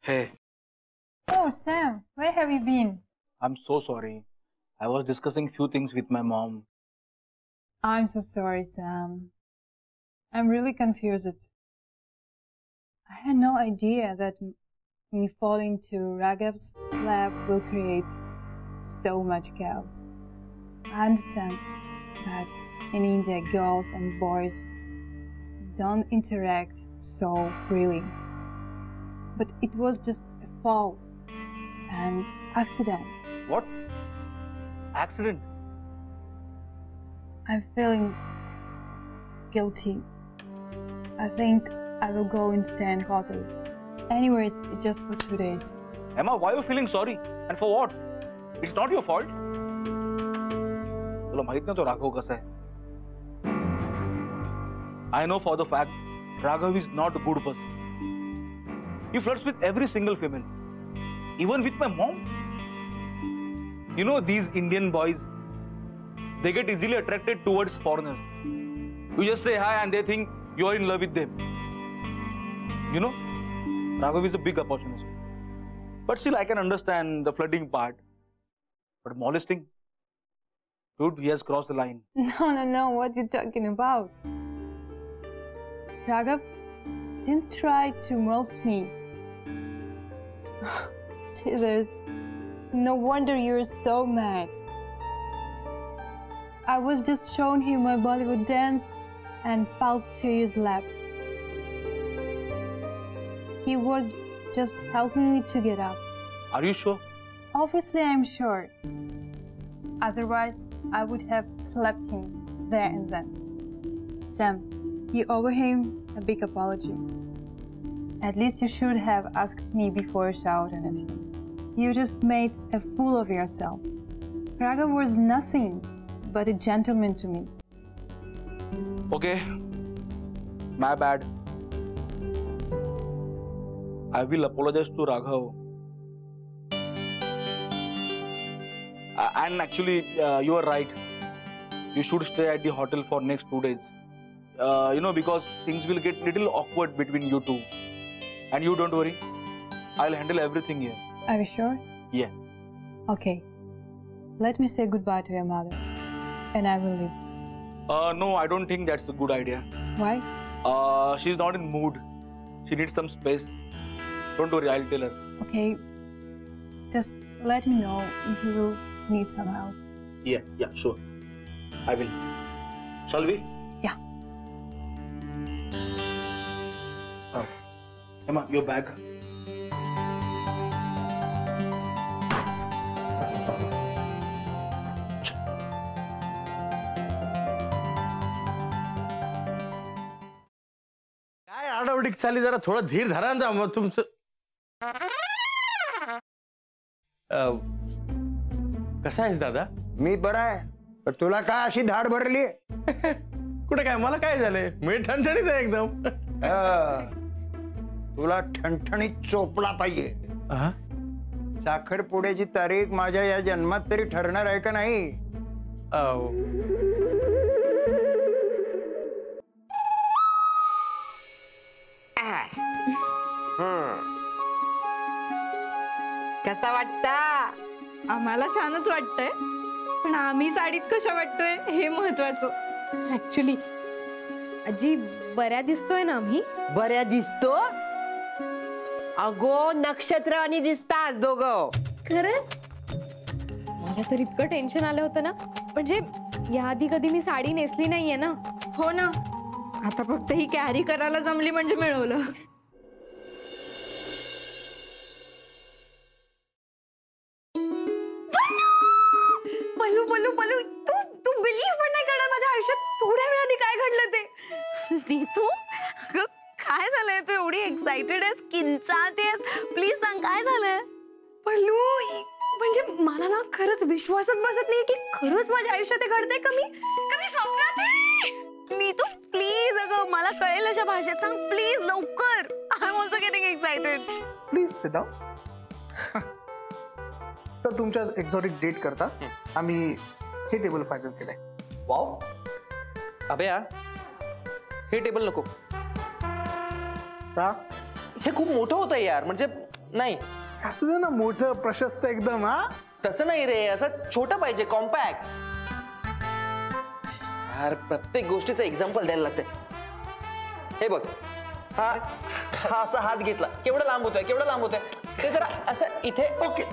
Hey, Oh, Sam, where have you been? I'm so sorry. I was discussing few things with my mom. I'm so sorry, Sam. I'm really confused. I had no idea that me falling to Raghav's lap will create so much chaos. I understand that in India, girls and boys don't interact so freely. But it was just a fall, an accident. What? Accident? I'm feeling guilty. I think I will go and stay in hotel. Anyways, just for 2 days. Emma, why are you feeling sorry? And for what? It's not your fault. तुला माहित ना तो राघव कसा है? I know for the fact Raghav is not a good person. He flirts with every single female, even with my mom. You know these Indian boys, they get easily attracted towards foreigners. You just say hi and they think you are in love with them. You know, Raghav is a big opportunist. But still, I can understand the flirting part. But molesting? Dude, he has crossed the line. No, what you talking about? Raghav didn't try to molest me. Jesus, no wonder you're so mad. I was just showing him my Bollywood dance and fell to his lap. He was just helping me to get up. Are you sure? Obviously, I'm sure. Otherwise, I would have slapped him there and then. Sam, you owe him a big apology. At least you should have asked me before shouting at him. You just made a fool of yourself. Raghav was nothing but a gentleman to me. Okay, my bad. I will apologize to Raghav. And actually, you are right. You should stay at the hotel for next 2 days. Because things will get little awkward between you two. And you don't worry, I'll handle everything here. Are you sure? Yeah. Okay. Let me say goodbye to your mother. And I will leave. No, I don't think that's a good idea. Why? She's not in mood. She needs some space. Don't worry, I'll tell her. Okay. Just let me know if you will need some help. Yeah, sure. I will. Shall we? Yeah. Emma, your bag. काय आडावडीक चालली जरा थोडं धीर धरा ना मग तुमचं कसा आहेस दादा? मी बरा आहे पण तुला काय अशी धाड भरली? कुठे काय मला काय झालंय? मी ठणठणीत आहे एकदम. तुला ठणठणीत चोपला पाहिजे. साखरपुड्याची तारीख माझ्या या जन्मात तरी ठरणार आहे का नाही? कसा वाटता? आम्हाला छानच वाटतंय पण आम्ही साडीत कशा वाटतोय हे महत्वाचं. ऍक्च्युली आजी बऱ्या दिसतोय ना आम्ही? बऱ्या दिसतो अगो नक्षत्र आणि दिसतास दोघं. खरंच मला तर इतकं टेन्शन आलं होतं ना म्हणजे याआधी कधी मी साडी नेसली नाहीये ना. हो ना आता फक्त ही कॅरी करायला जमली म्हणजे मिळवलं. पल्लू पल्लू पल्लू तू बिलीव्ह पण नाही करणार माझ्या आयुष्यात थोड्या वेळाने काय घडलं ते. तू काय झालंय? तू एवढी एक्साइटेड आहेस, किंचाळतेस, प्लीज सांग काय झालंय? पल्लू म्हणजे मला ना खरंच विश्वासच बसत नाही की खरंच माझ्या आयुष्यात घडतंय. कमी स्वप्नात आहे. नीतू प्लीज अगं मला कळेल अशा भाषेत सांग प्लीज लवकर. I am also getting excited. Please sit down. तर तुमच्या एक्झॉटिक डेट करता आम्ही हे टेबल फायनल केलंय. वाव अभया हे टेबल नको. का? हे खूप मोठं होतं यार. म्हणजे नाही असू दे ना, मोठं प्रशस्त एकदम. हा तसं नाही रे, असं छोटं पाहिजे, कॉम्पॅक्ट. यार प्रत्येक गोष्टीचं एक्झाम्पल द्यायला लागते. हे बघ, हा असा हात घेतला, केवढा लांब होतोय, केवढा लांब होतोय, ते जरा असं इथे. ओके